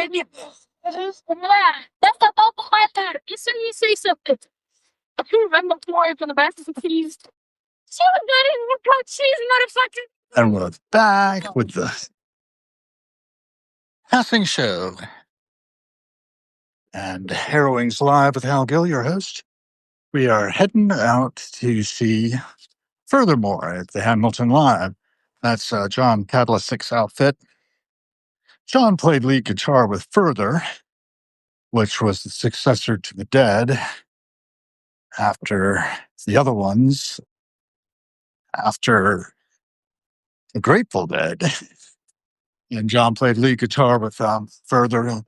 baby. That's the vocal pattern. You say something. I can remember more from the best of the keys. She was not in the cut. She's motherfucker. And we're back with the passing show. And Harrowing's Live with Hal Gill, your host. We are heading out to see Furthermore at the Hamilton Live. That's John Kadlecik's outfit. John played lead guitar with Further, which was the successor to The Dead after the other ones, after The Grateful Dead. And John played lead guitar with Further.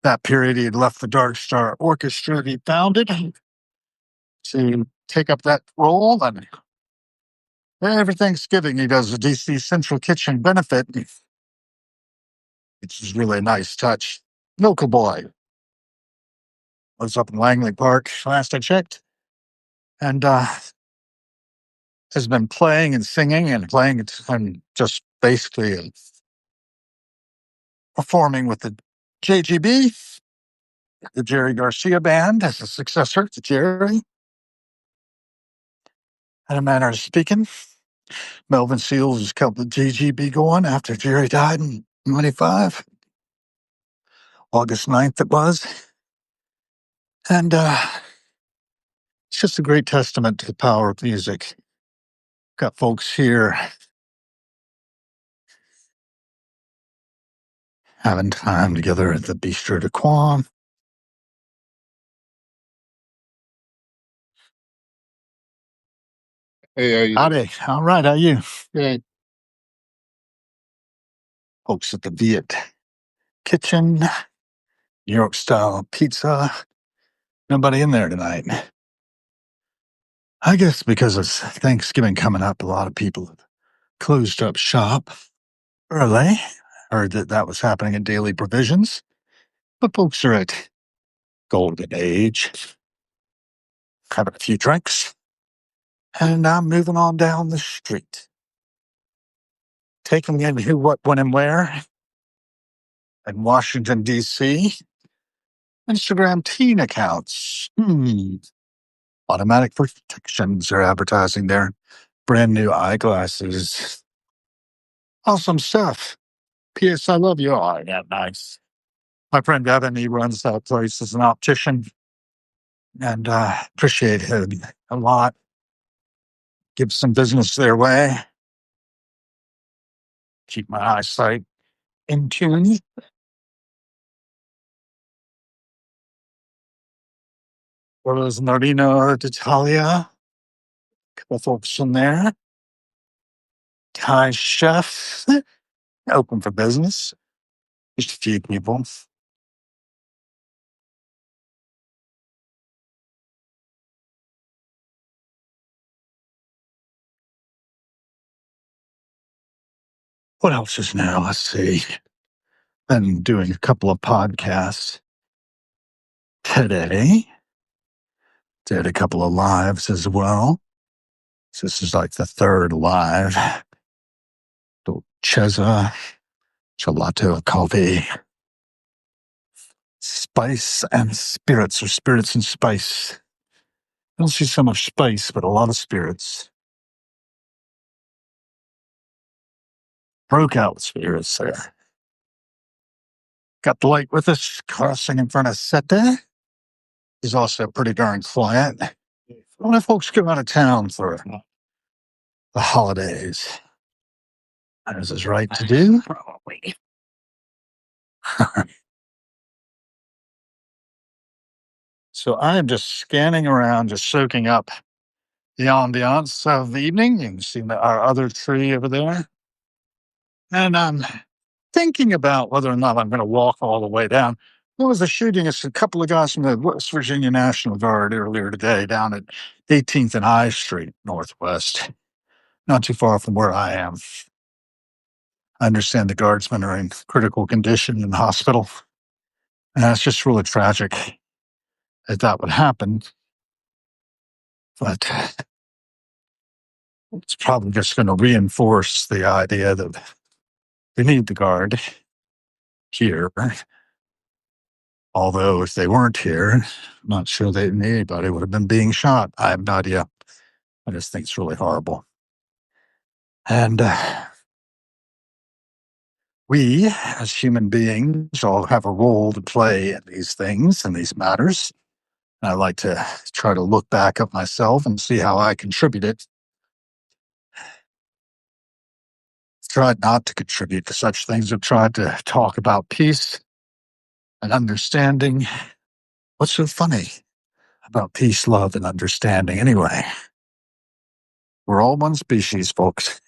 That period, he had left the Dark Star Orchestra he founded to take up that role. And every Thanksgiving, he does a DC Central Kitchen benefit, which is really a nice touch. Local boy. Was up in Langley Park last I checked. And has been playing and singing and playing and just basically performing with the JGB, the Jerry Garcia Band, as a successor to Jerry. In a manner of speaking, Melvin Seals has kept the JGB going after Jerry died in 95. August 9th it was. And it's just a great testament to the power of music. Got folks here having time together at the Bistro de Quam. Hey, how you? Howdy. All right, how you? Good. Folks at the Viet Kitchen, New York style pizza. Nobody in there tonight. I guess because it's Thanksgiving coming up, a lot of people have closed up shop early. Heard that was happening at Daily Provisions. But folks are at Golden Age, having a few drinks. And I'm moving on down the street. Taking in who, what, when, and where. In Washington, D.C. Instagram teen accounts. Automatic Protections are advertising their brand new eyeglasses. Awesome stuff. P.S. I love you. Oh, yeah, nice. My friend Evan, he runs that place as an optician. And appreciate him a lot. Give some business their way. Keep my eyesight in tune. There was Marino d'Italia. Couple folks in there. Thai chef. Open for business. Just a few people. What else is new? Let's see. Been doing a couple of podcasts today. Did a couple of lives as well. So this is like the third live. Dolcezza, gelato, coffee, spice and spirits, or spirits and spice. I don't see so much spice, but a lot of spirits. Broke out spirits there. Got the light with us, crossing in front of Sete. He's also pretty darn quiet. A lot of folks go out of town for the holidays. As is right to do. Probably. So I am just scanning around, just soaking up the ambiance of the evening. You can see our other tree over there. And I'm thinking about whether or not I'm going to walk all the way down. There was a shooting. It's a couple of guys from the West Virginia National Guard earlier today down at 18th and I Street, Northwest. Not too far from where I am. I understand the guardsmen are in critical condition in the hospital. And it's just really tragic that would happen. But it's probably just going to reinforce the idea that we need the guard here. Although if they weren't here, I'm not sure that anybody would have been being shot. I have no idea. I just think it's really horrible. And we, as human beings, all have a role to play in these things and these matters. And I like to try to look back at myself and see how I contributed. Tried not to contribute to such things. I've tried to talk about peace and understanding. What's so funny about peace, love, and understanding anyway? We're all one species, folks.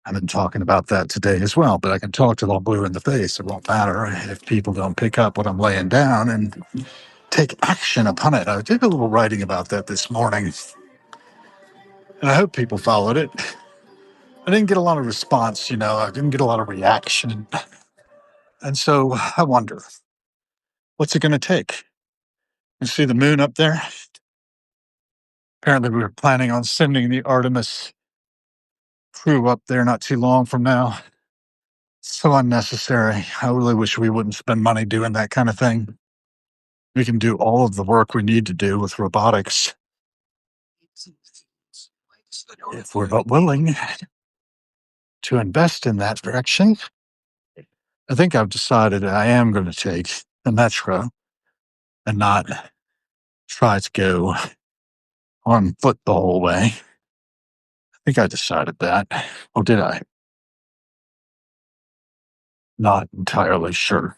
I've been talking about that today as well, but I can talk till I'm blue in the face. It won't matter if people don't pick up what I'm laying down and take action upon it. I did a little writing about that this morning, and I hope people followed it. I didn't get a lot of response, I didn't get a lot of reaction. And so I wonder, what's it going to take? You see the moon up there? Apparently, we were planning on sending the Artemis crew up there not too long from now. So unnecessary. I really wish we wouldn't spend money doing that kind of thing. We can do all of the work we need to do with robotics if we're but willing to invest in that direction. I think I've decided I am going to take the metro and not try to go on foot the whole way. I think I decided that. Or did I? Not entirely sure.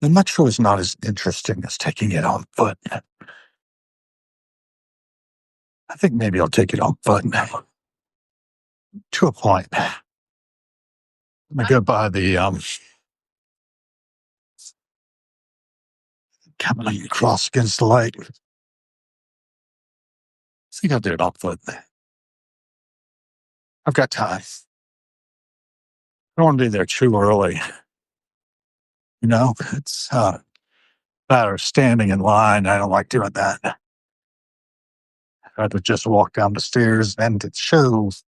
The metro is not as interesting as taking it on foot. I think maybe I'll take it on foot to a point. I'm gonna go by the coming across against the light. I think I'll do it on foot. I've got time. I don't want to be there too early. It's a matter of standing in line. I don't like doing that. I'd rather just walk down the stairs and it shows.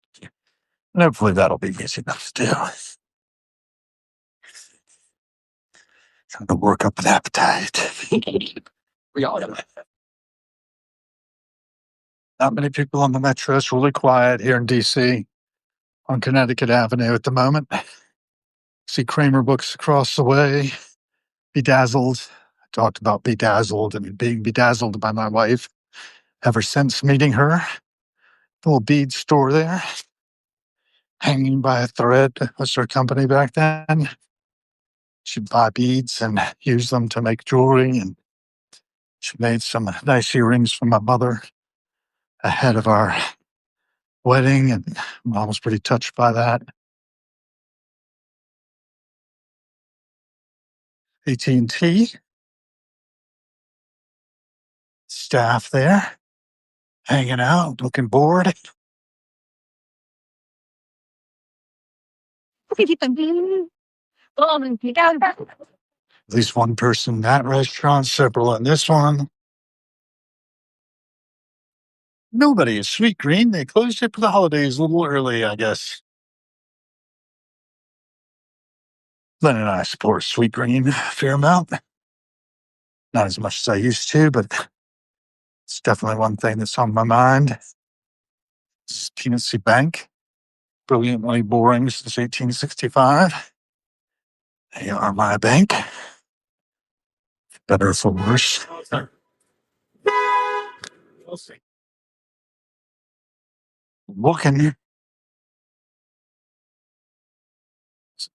And hopefully that'll be easy enough to do. Trying to work up an appetite. We all have. Not many people on the metro. It's really quiet here in DC on Connecticut Avenue at the moment. See Kramer Books across the way. Bedazzled. I talked about bedazzled and being bedazzled by my wife ever since meeting her. Little bead store there, hanging by a thread. Was her company back then. She'd buy beads and use them to make jewelry. And she made some nice earrings for my mother ahead of our wedding. And Mom was pretty touched by that. AT&T staff there, hanging out, looking bored. At least one person in that restaurant, several in this one. Nobody is Sweet Green. They closed it for the holidays a little early, I guess. Len and I support Sweet Green a fair amount. Not as much as I used to, but it's definitely one thing that's on my mind. This is PNC Bank, brilliantly boring since 1865. They are my bank. Better for worse. Looking.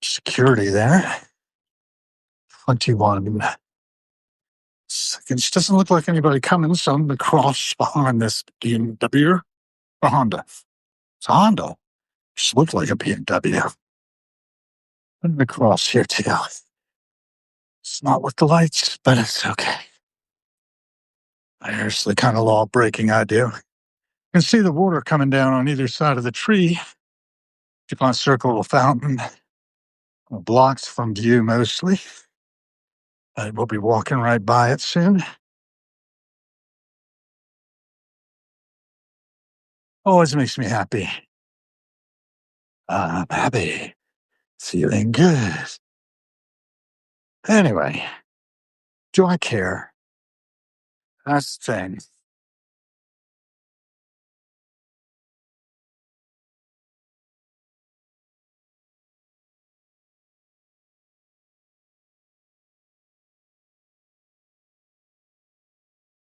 Security there. 21 seconds. Doesn't look like anybody coming, so I'm going to cross behind this BMW or Honda. It's a Honda. Just looked like a BMW. I'm going to cross here too. It's not with the lights, but it's okay. There's the kind of law breaking I do. You can see the water coming down on either side of the tree. Keep on circle of fountain. Blocked from view mostly. We'll be walking right by it soon. Always makes me happy. I'm happy. Feeling good. Anyway, do I care? That's the thing.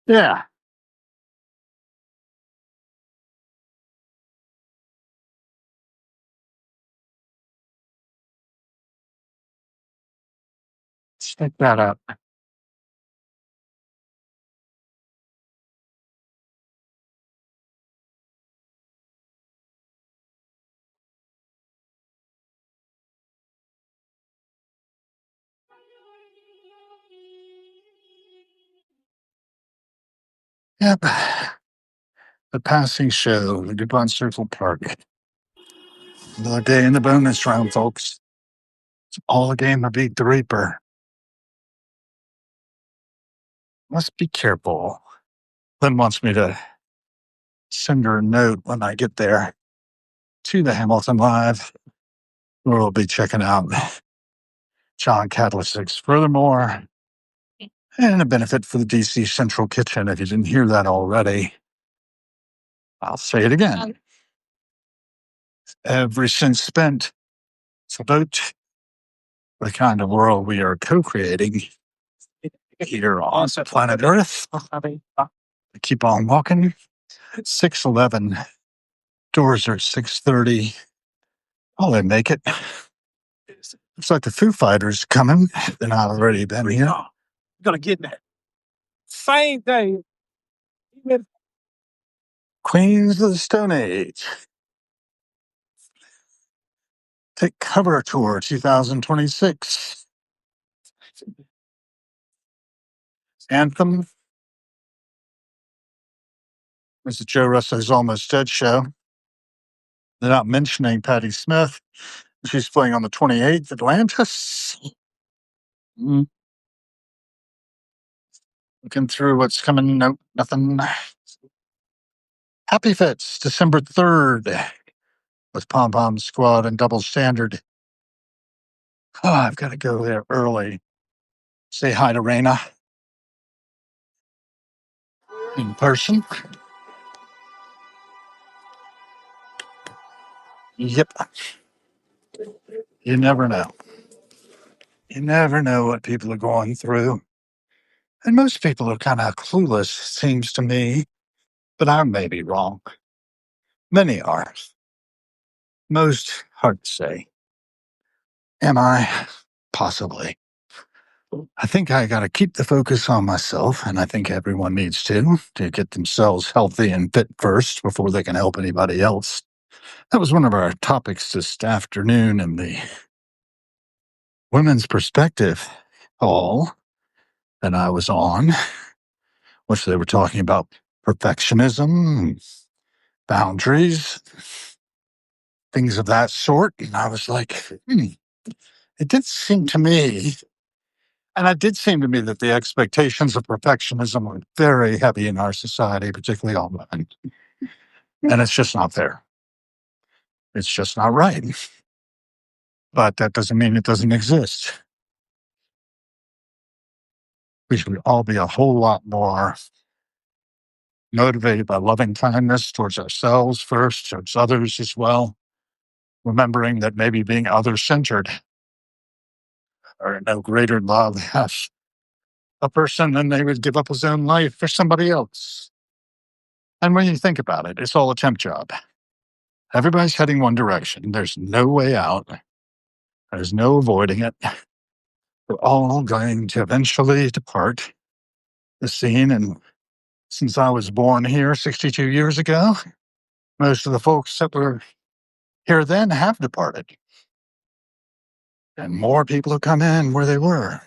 Yeah. Check that up. Yep. The passing show, the DuPont Circle Park. Another day in the bonus round, folks. It's all a game of Beat the Reaper. Must be careful. Lynn wants me to send her a note when I get there to the Hamilton Live, where we'll be checking out John Catalytics. Furthermore, and a benefit for the DC Central Kitchen. If you didn't hear that already, I'll say it again. Every cent spent is about the kind of world we are co-creating here on planet Earth. Keep on walking. 6:11. Doors are at 6:30. Oh, they make it. Looks like the Foo Fighters coming. They're not already been here. Gonna get that. Same day. Queens of the Stone Age. Take cover tour 2026. Anthem. This is Joe Russell's Almost Dead show. They're not mentioning Patti Smith. She's playing on the 28th, Atlantis. Looking through what's coming. Nope, nothing. Happy Fits, December 3rd, with Pom Pom Squad and Double Standard. Oh, I've got to go there early. Say hi to Raina in person. Yep. You never know. You never know what people are going through. And most people are kind of clueless, it seems to me. But I may be wrong. Many are. Most hard to say. Am I? Possibly. I think I got to keep the focus on myself, and I think everyone needs to get themselves healthy and fit first before they can help anybody else. That was one of our topics this afternoon in the Women's Perspective Hall that I was on, which they were talking about perfectionism, boundaries, things of that sort. And I was like, it did seem to me, and it did seem to me that the expectations of perfectionism are very heavy in our society, particularly on women. And it's just not there. It's just not right. But that doesn't mean it doesn't exist. We should all be a whole lot more motivated by loving kindness towards ourselves first, towards others as well. Remembering that maybe being other centered or no greater love has a person than they would give up his own life for somebody else. And when you think about it, it's all a temp job. Everybody's heading one direction. There's no way out. There's no avoiding it. We're all going to eventually depart the scene. And since I was born here 62 years ago, most of the folks that were here then have departed. And more people have come in where they were.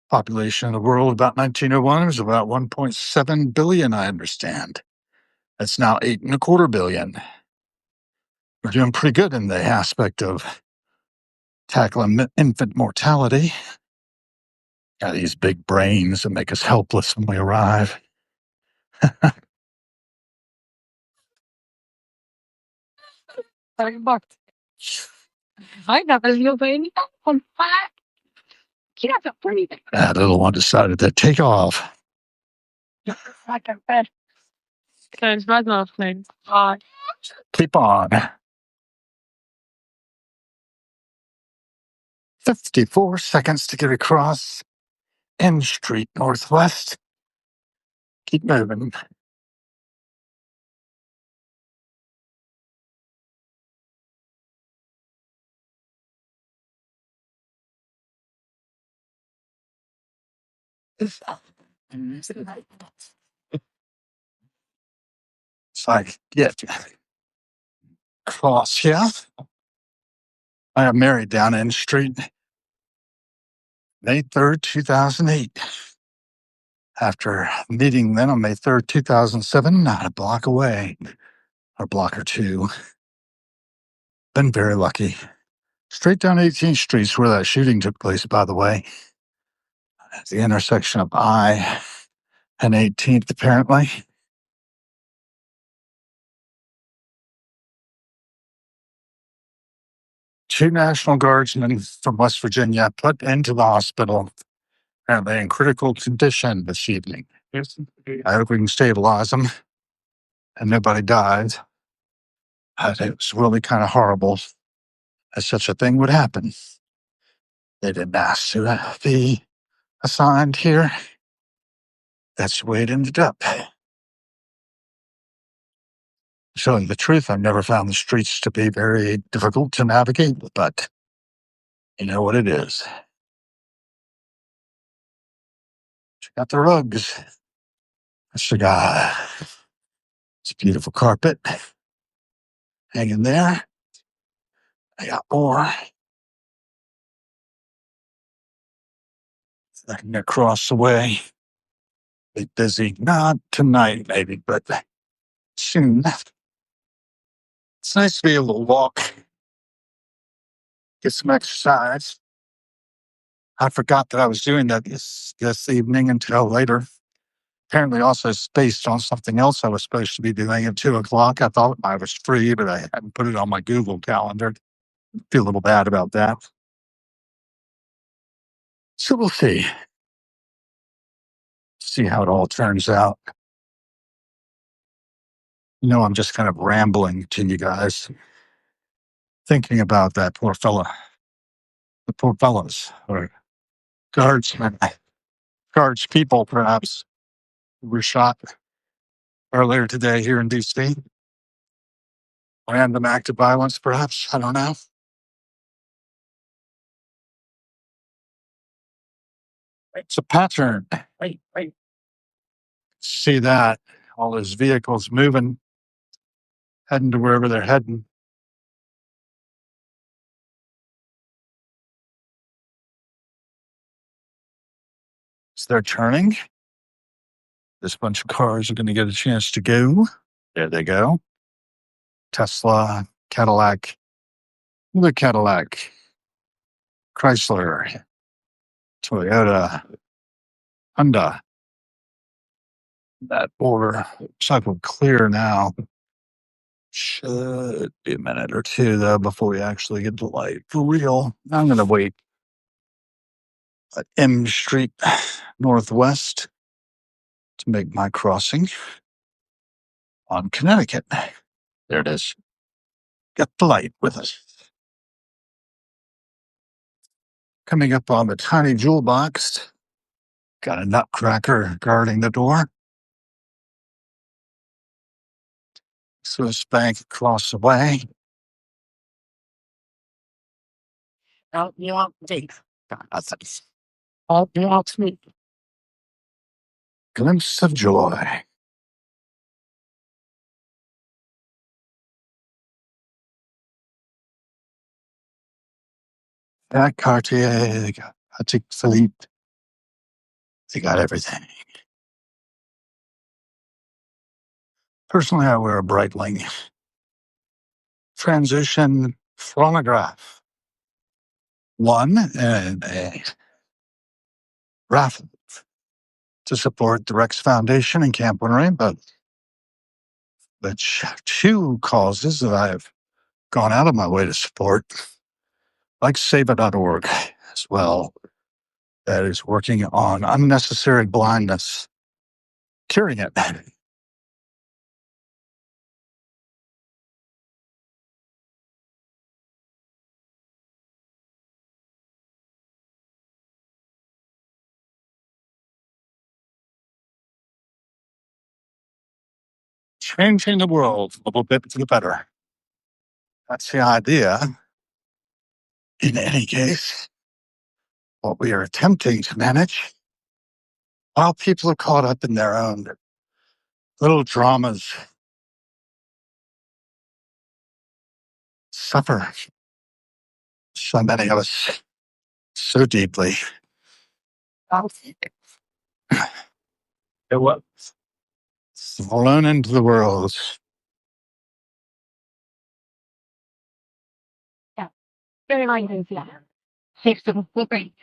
Population of the world about 1901 was about 1.7 billion, I understand. That's now 8.25 billion. We're doing pretty good in the aspect of tackling infant mortality. Got these big brains that make us helpless when we arrive. $30. I never knew any on fire. Get up for anything. That little one decided to take off. Like I said. Because my love thing. Keep on. 54 seconds to get across N Street Northwest. Keep moving. So I get across here. I got married down N Street May 3rd, 2008. After meeting then on May 3rd, 2007, not a block away, or a block or two. Been very lucky. Straight down 18th Street where that shooting took place, by the way. At the intersection of I and 18th, apparently. Two National Guardsmen from West Virginia put into the hospital, apparently in critical condition this evening. I hope we can stabilize them and nobody died. But it was really kind of horrible that such a thing would happen. They didn't ask to be assigned here. That's the way it ended up. Showing the truth, I've never found the streets to be very difficult to navigate, but you know what it is. Check out the rugs. That's the guy. It's a beautiful carpet hanging there. I got more. I can get across the way. Be busy. Not tonight, maybe, but soon. It's nice to be able to walk, get some exercise. I forgot that I was doing that this evening until later. Apparently also based on something else I was supposed to be doing at 2:00. I thought I was free, but I hadn't put it on my Google Calendar. Feel a little bad about that. So we'll see. See how it all turns out. You know, I'm just kind of rambling to you guys, thinking about that poor fella, the poor fellows, or guardsmen, guards people, perhaps, who were shot earlier today here in D.C. Random act of violence, perhaps. I don't know. It's a pattern. Wait. See that? All those vehicles moving, heading to wherever they're heading. So they're turning. This bunch of cars are going to get a chance to go. There they go. Tesla, Cadillac, the Cadillac, Chrysler, Toyota, Honda. That border looks like we're clear now. Should be a minute or two, though, before we actually get the light for real. I'm going to wait at M Street Northwest to make my crossing on Connecticut. There it is. Got the light with us. Coming up on the tiny jewel box. Got a nutcracker guarding the door. Swiss Bank across the way. Out you want me. Out you want me. Glimpse of joy. That Cartier, they got Patek Philippe. They got everything. Personally, I wear a Breitling transition phonograph. One and a raffle to support the Rex Foundation in Camp Winnery, but two causes that I've gone out of my way to support, like Save.org as well. that is working on unnecessary blindness, curing it. Changing the world a little bit for the better. That's the idea. In any case, what we are attempting to manage while people are caught up in their own little dramas, suffer, so many of us, so deeply. It was thrown into the world. Yeah, very mindful. Yeah, safe to great.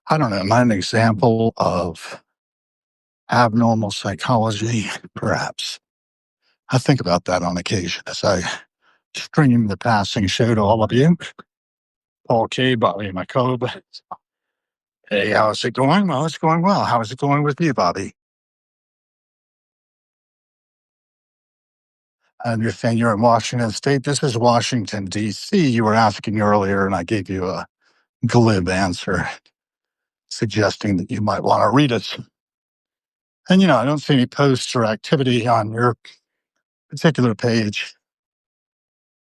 I don't know, am I an example of abnormal psychology? Perhaps. I think about that on occasion as I stream the passing show to all of you. Paul K., Bobby McCobe. Hey, how's it going? Well, it's going well. How is it going with you, Bobby? I understand you're in Washington State. This is Washington, D.C. You were asking earlier, and I gave you a glib answer suggesting that you might want to read it. And, I don't see any posts or activity on your particular page.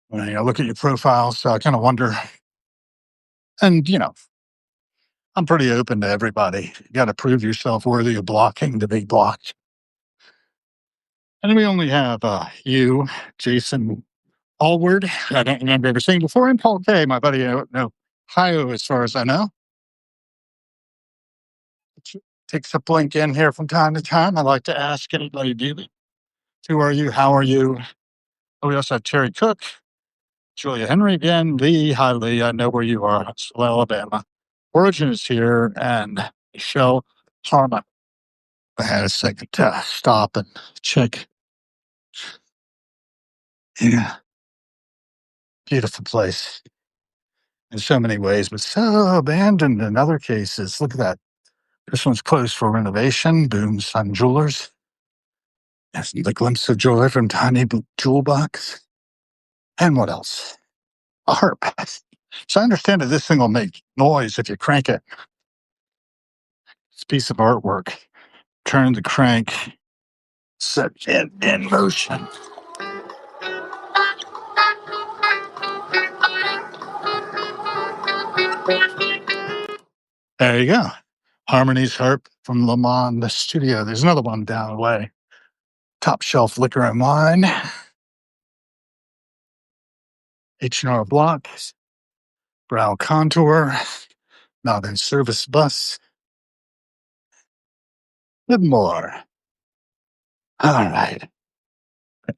When I look at your profile, so I kind of wonder. And, I'm pretty open to everybody. You got to prove yourself worthy of blocking to be blocked. And we only have you, Jason Allward. I don't remember ever seeing before. And Paul K., my buddy, no, Ohio, as far as I know. Takes a blink in here from time to time. I like to ask anybody, who are you? How are you? Oh, we also have Terry Cook, Julia Henry again, Lee. Hi, Lee. I know where you are. Huntsville, Alabama. Origin is here, and Michelle Harmon. I had a second to stop and check. Yeah, beautiful place in so many ways, but so abandoned in other cases. Look at that. This one's closed for renovation. Boom Sun Jewelers. That's the glimpse of joy from Tiny Jewel Box. And what else? A harp. So I understand that this thing will make noise if you crank it. It's a piece of artwork. Turn the crank, set it in motion. There you go. Harmony's harp from Le Mans Studio. There's another one down the way. Top shelf liquor and wine. H&R Block. Brow Contour. Mountain Service Bus. With more. All right.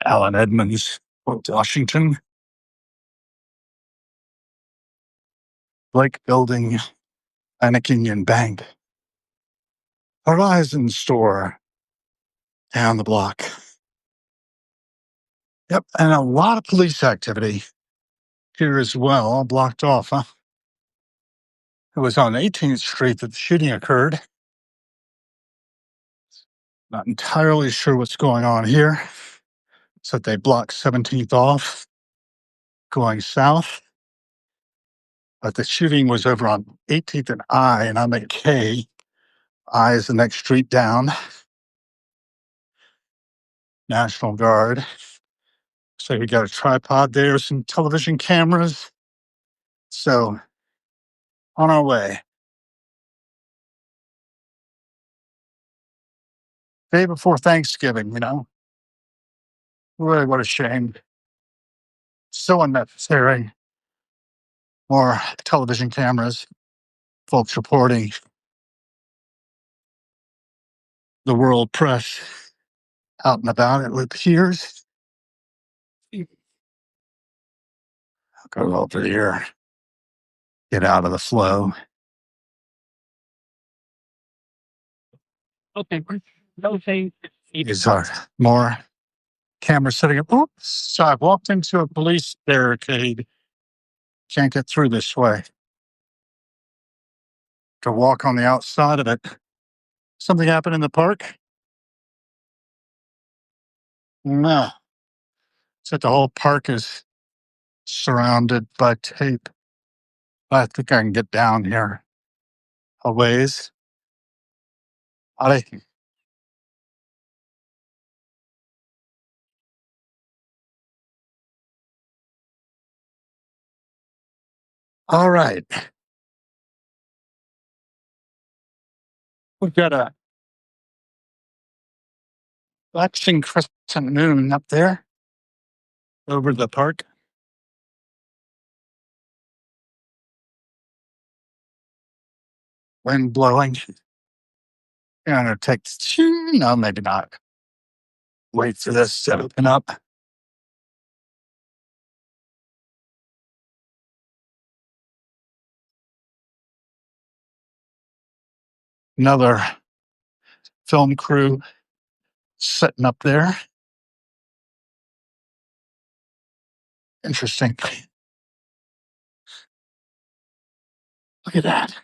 Alan Edmonds, Washington. Blake Building, Anakin Bank. Horizon Store down the block. Yep, and a lot of police activity here as well, all blocked off, huh? It was on 18th Street that the shooting occurred. Not entirely sure what's going on here. So they blocked 17th off going south. But the shooting was over on 18th and I, and I'm at K. I is the next street down. National Guard. So we got a tripod there, some television cameras. So on our way. Day before Thanksgiving, Really, what a shame. So unnecessary. More television cameras, folks reporting, the world press out and about. It appears. I'll go over here, get out of the flow. Okay, no say. These are more camera setting up. Oops, so I walked into a police barricade. Can't get through this way. To walk on the outside of it. Something happened in the park? No. Except the whole park is surrounded by tape. I think I can get down here a ways. All right. We've got a waxing crescent moon up there over the park. Wind blowing. And it takes, no, maybe not. Wait for this to open up. Another film crew sitting up there. Interesting. Look at that.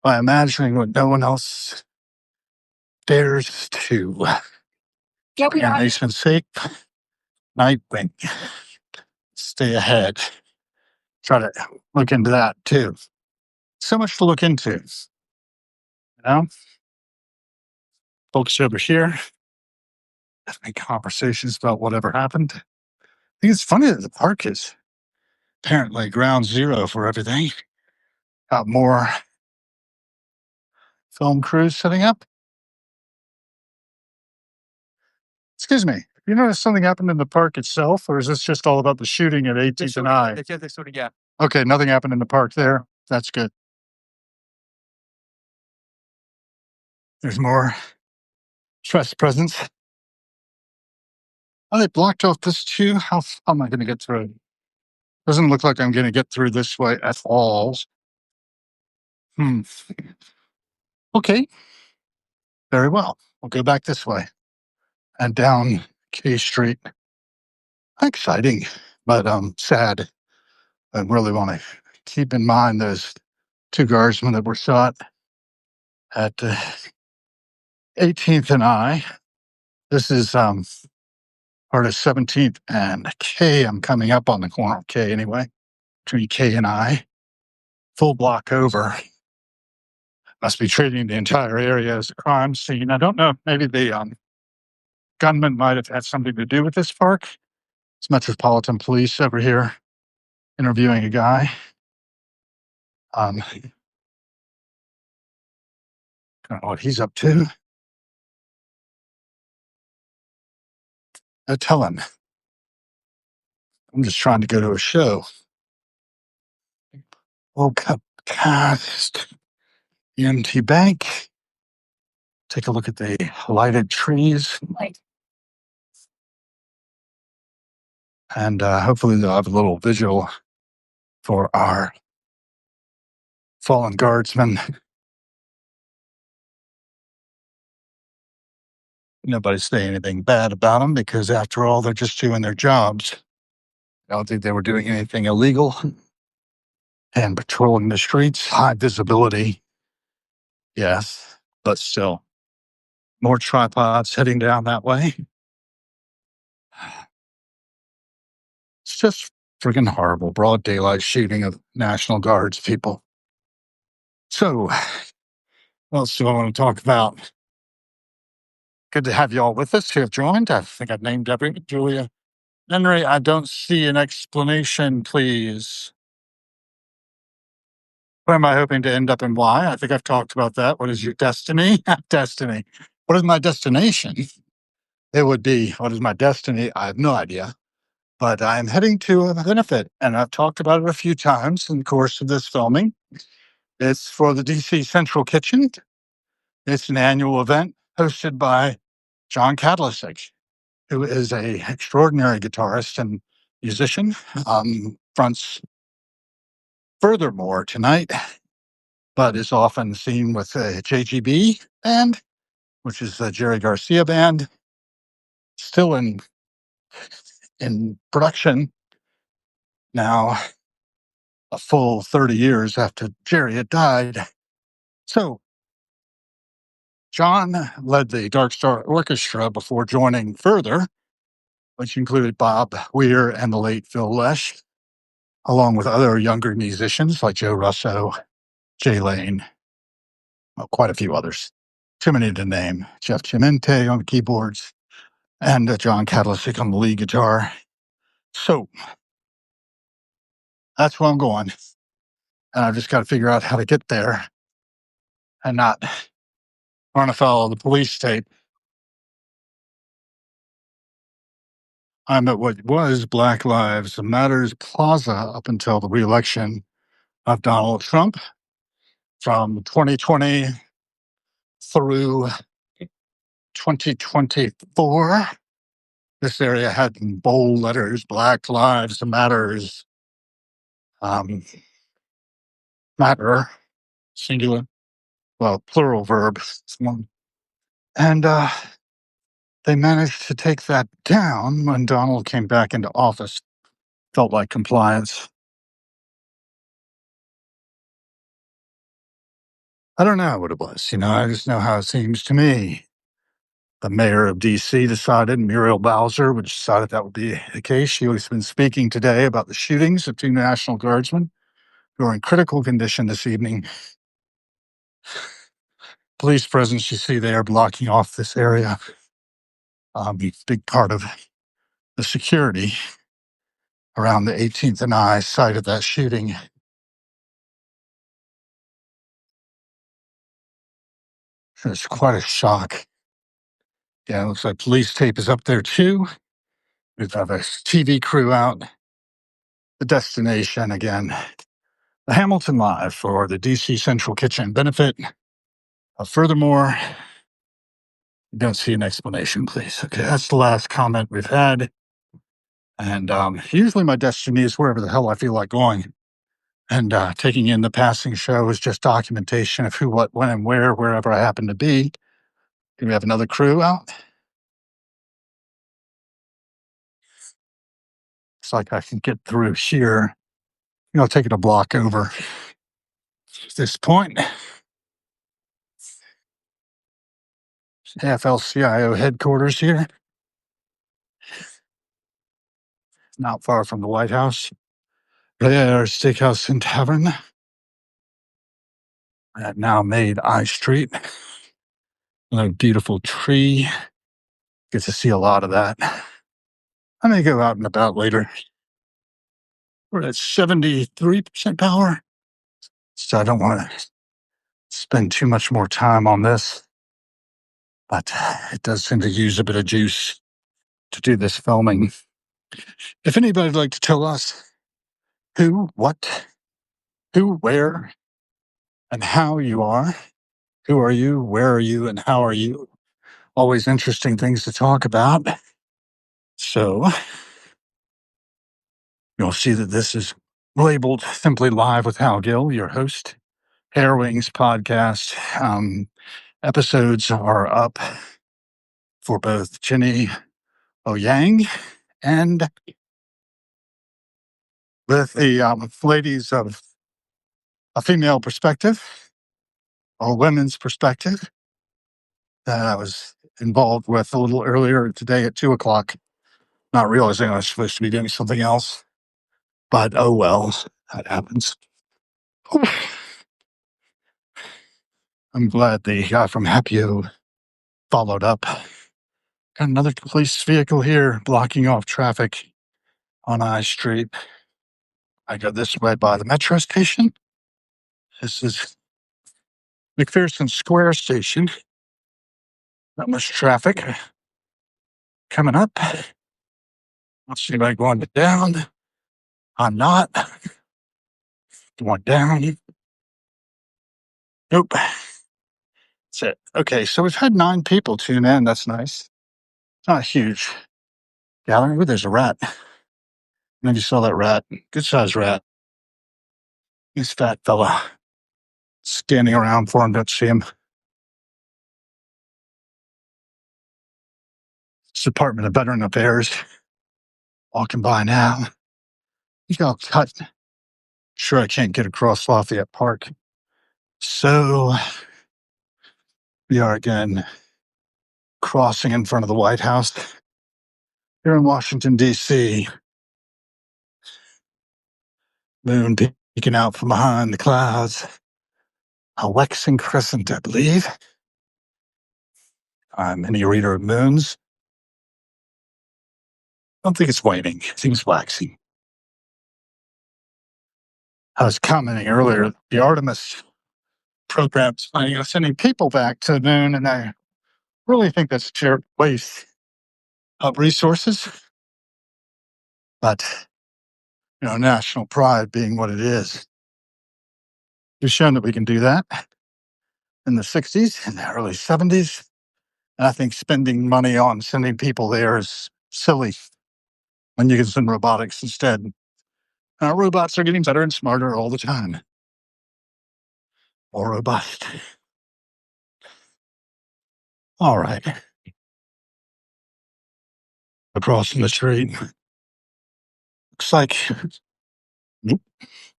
By imagining what no one else dares to. Yeah, nice and safe. Nightwing. Stay ahead. Try to look into that too. So much to look into. You know? Folks over here having conversations about whatever happened. I think it's funny that the park is apparently ground zero for everything. Got more film crews setting up. Excuse me. You notice something happened in the park itself, or is this just all about the shooting at 18th and I? Yeah. Okay, nothing happened in the park there. That's good. There's more press presence. Oh, they blocked off this too? How am I going to get through? Doesn't look like I'm going to get through this way at all. Okay. Very well. We'll go back this way and down K Street. Exciting, but sad. I really want to keep in mind those two guardsmen that were shot at 18th and I. This is part of 17th and K. I'm coming up on the corner of K anyway, between K and I. Full block over. Must be treating the entire area as a crime scene. I don't know. Maybe the gunman might have had something to do with this park. It's Metropolitan Police over here interviewing a guy. I don't know what he's up to. Tell him. I'm just trying to go to a show. Woke up cast. EMT Bank. Take a look at the lighted trees. And hopefully they'll have a little vigil for our fallen guardsmen. Nobody's saying anything bad about them because, after all, they're just doing their jobs. I don't think they were doing anything illegal. And patrolling the streets, high visibility. Yes, but still. More tripods heading down that way. It's just freaking horrible. Broad daylight shooting of National Guards people. So, what else do I want to talk about? Good to have you all with us who have joined. I think I've named everyone. Julia Henry, I don't see an explanation, please. Where am I hoping to end up and why? I think I've talked about that. What is your destiny? Destiny. What is my destination? It would be, what is my destiny? I have no idea. But I'm heading to a benefit, and I've talked about it a few times in the course of this filming. It's for the DC Central Kitchen. It's an annual event hosted by John Kadlicek, who is a extraordinary guitarist and musician. Fronts Furthermore tonight, but is often seen with JGB and which is the Jerry Garcia band, still in production now, a full 30 years after Jerry had died. So John led the Dark Star Orchestra before joining Further, which included Bob Weir and the late Phil Lesh, along with other younger musicians like Joe Russo, Jay Lane, well, quite a few others. Too many to name. Jeff Chimente on the keyboards, and John Kadlicek on the lead guitar. So that's where I'm going. And I've just got to figure out how to get there and not run afoul of the police tape. I'm at what was Black Lives Matters Plaza up until the re-election of Donald Trump from 2020 through 2024. This area had in bold letters, Black Lives Matters, matter, singular, well, plural verb. And they managed to take that down when Donald came back into office. Felt like compliance. I don't know what it was. I just know how it seems to me. The mayor of D.C. decided, Muriel Bowser, which decided that would be the case. She has been speaking today about the shootings of 2 National Guardsmen who are in critical condition this evening. Police presence, you see there, blocking off this area. Big part of the security around the 18th and I site of that shooting. It's quite a shock. Yeah, it looks like police tape is up there too. We have a TV crew out. The destination, again, the Hamilton Live for the DC Central Kitchen benefit. Furthermore, you don't see an explanation, please. Okay, that's the last comment we've had. And usually my destiny is wherever the hell I feel like going. And taking in the passing show is just documentation of who, what, when, and where, wherever I happen to be. Do we have another crew out? It's like I can get through here. Take it a block over at this point. AFL-CIO headquarters here. Not far from the White House. There, Steakhouse and Tavern. At now made I Street. Another beautiful tree. Get to see a lot of that. I may go out and about later. We're at 73% power. So I don't want to spend too much more time on this. But it does seem to use a bit of juice to do this filming. If anybody'd like to tell us who, what, who, where, and how you are, who are you, where are you, and how are you? Always interesting things to talk about. So you'll see that this is labeled Simply Live with Hal Gill, your host. Hair Wings podcast. Episodes are up for both Jenny Yang and with the ladies of a female perspective or women's perspective that I was involved with a little earlier today at 2:00, not realizing I was supposed to be doing something else. But oh well, that happens. I'm glad the guy from Happio followed up. Got another police vehicle here blocking off traffic on I Street. I go this way by the metro station. This is McPherson Square Station. Not much traffic coming up. Let's see if I'm going down. I'm not. Going down. Nope. That's it. Okay, so we've had 9 people tune in. That's nice. Not a huge gathering. Ooh, there's a rat. And you saw that rat. Good sized rat. This fat fella standing around for him. Don't see him. Department of Veteran Affairs walking by now. He's all cut. Sure, I can't get across Lafayette Park. So we are again crossing in front of the White House here in Washington, D.C. Moon peeking out from behind the clouds. A waxing crescent, I believe. I'm any reader of moons. I don't think it's waning. I think it's waxing. I was commenting earlier, the Artemis program's planning on sending people back to the moon, and I really think that's a sheer waste of resources. But, national pride being what it is, we've shown that we can do that in the 60s and the early 70s. And I think spending money on sending people there is silly when you can send robotics instead. Our robots are getting better and smarter all the time. More robust. All right. Across the street. Looks like, nope,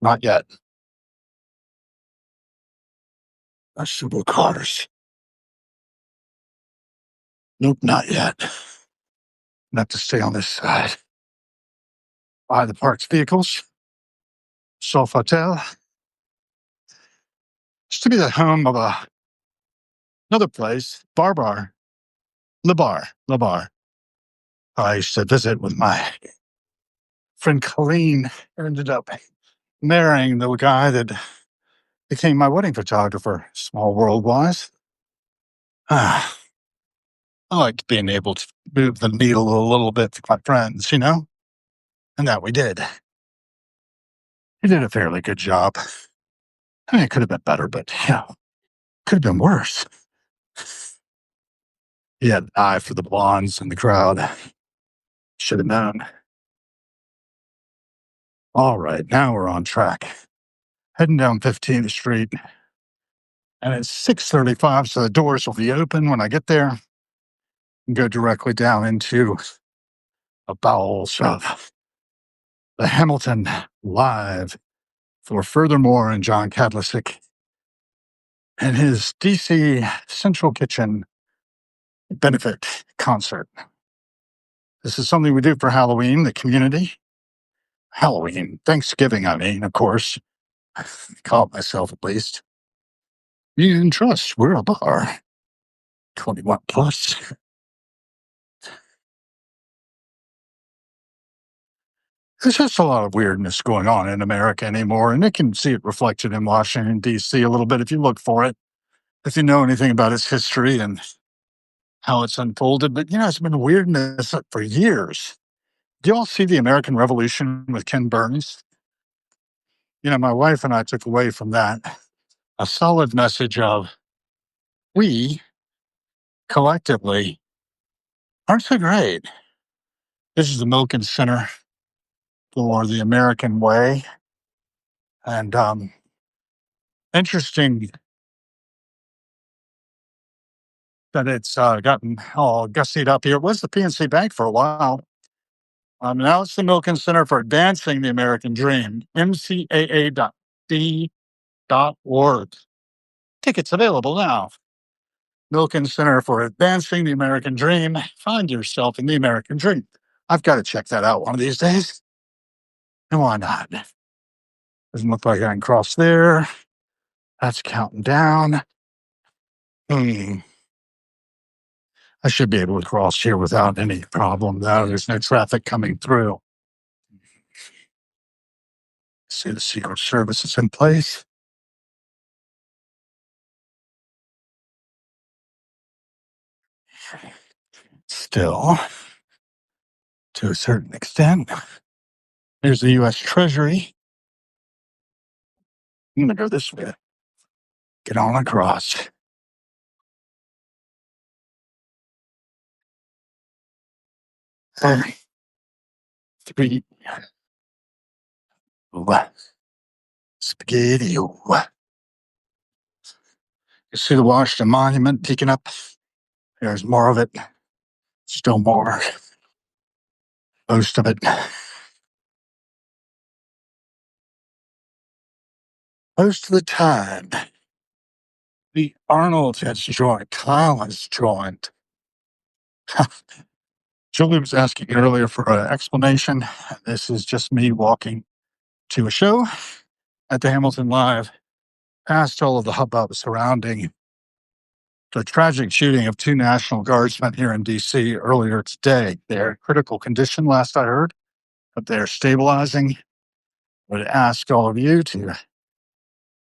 not yet. Supercars. Nope, not yet. Have to stay on this side. By the parked vehicles. Sofitel. Used to be the home of another place, Bar. Le Bar. I used to visit with my friend Colleen. Ended up marrying the guy that became my wedding photographer, small world wise. I liked being able to move the needle a little bit for my friends, and that we did. He did a fairly good job. I mean, it could have been better, but could have been worse. He had an eye for the blondes in the crowd. Should have known. All right, now we're on track. Heading down 15th Street, and it's 6:35, so the doors will be open when I get there and go directly down into the bowels of the Hamilton Live for Furthermore and John Kadlisic and his DC Central Kitchen benefit concert. This is something we do for Halloween, the community. Thanksgiving, of course. I call it myself at least. You can trust, we're a bar. 21 plus. There's just a lot of weirdness going on in America anymore, and you can see it reflected in Washington, D.C. a little bit if you look for it, if you know anything about its history and how it's unfolded. But, it's been weirdness for years. Do you all see the American Revolution with Ken Burns? My wife and I took away from that a solid message of we collectively aren't so great. This is the Milken Center for the American Way. And interesting that it's gotten all gussied up here. It was the PNC Bank for a while. Now it's the Milken Center for Advancing the American Dream, mcaa.d.org. Tickets available now. Milken Center for Advancing the American Dream. Find yourself in the American Dream. I've got to check that out one of these days. And why not? Doesn't look like I can cross there. That's counting down. I should be able to cross here without any problem, though. There's no traffic coming through. See, the Secret Service is in place. Still, to a certain extent. There's the U.S. Treasury. I'm going to go this way. Get on across. Three. Spaghetti. You see the Washington Monument peeking up? There's more of it. Still more. Most of it. Most of the time. The Arnold has joined. Kyle has joined. Julie was asking earlier for an explanation. This is just me walking to a show at the Hamilton Live, past all of the hubbub surrounding the tragic shooting of two National Guardsmen here in D.C. earlier today. They're in critical condition, last I heard, but they're stabilizing. I would ask all of you to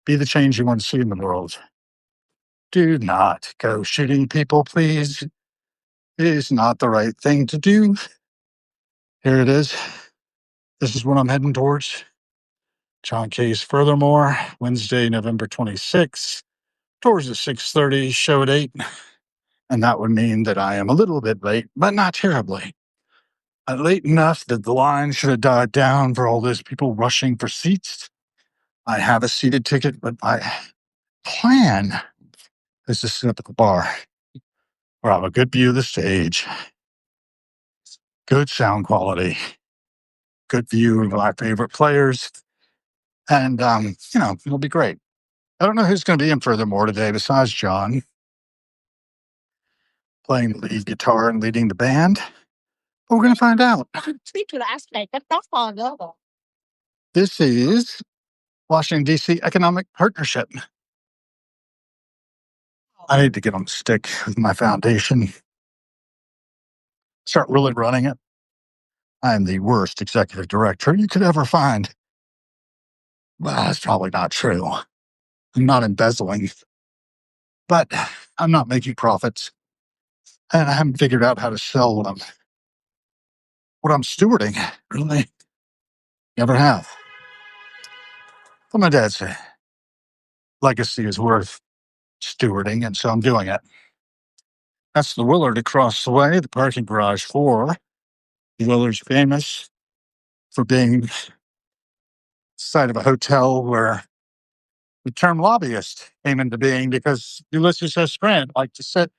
be the change you want to see in the world. Do not go shooting people, please. It is not the right thing to do. Here it is. This is what I'm heading towards. John Case Furthermore, Wednesday, November 26th, towards the 6:30 show at 8. And that would mean that I am a little bit late, but not terribly. Late enough that the line should have died down for all those people rushing for seats. I have a seated ticket, but my plan is to sit up at the bar where I have a good view of the stage, good sound quality, good view of my favorite players, and, it'll be great. I don't know who's going to be in Furthermore today besides John, playing the lead guitar and leading the band. But we're going to find out. This is Washington, D.C. Economic Partnership. I need to get on the stick with my foundation, start really running it. I am the worst executive director you could ever find. Well, that's probably not true. I'm not embezzling, but I'm not making profits. And I haven't figured out how to sell what I'm stewarding. Really, never have. But my dad said, legacy is worth stewarding, and so I'm doing it. That's the Willard across the way, the parking garage for the Willard's, famous for being the site of a hotel where the term lobbyist came into being because Ulysses S. Grant liked to sit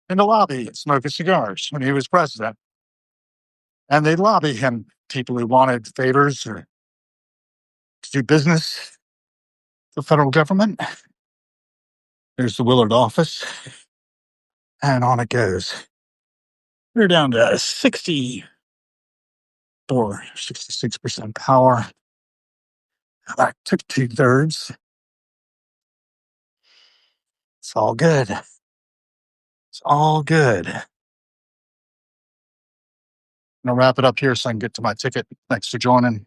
in the lobby and smoke his cigars when he was president. And they'd lobby him, people who wanted favors or to do business, the federal government. There's the Willard office, and on it goes. We're down to 66% power. I took 2/3. It's all good. It's all good. I'm going to wrap it up here so I can get to my ticket. Thanks for joining.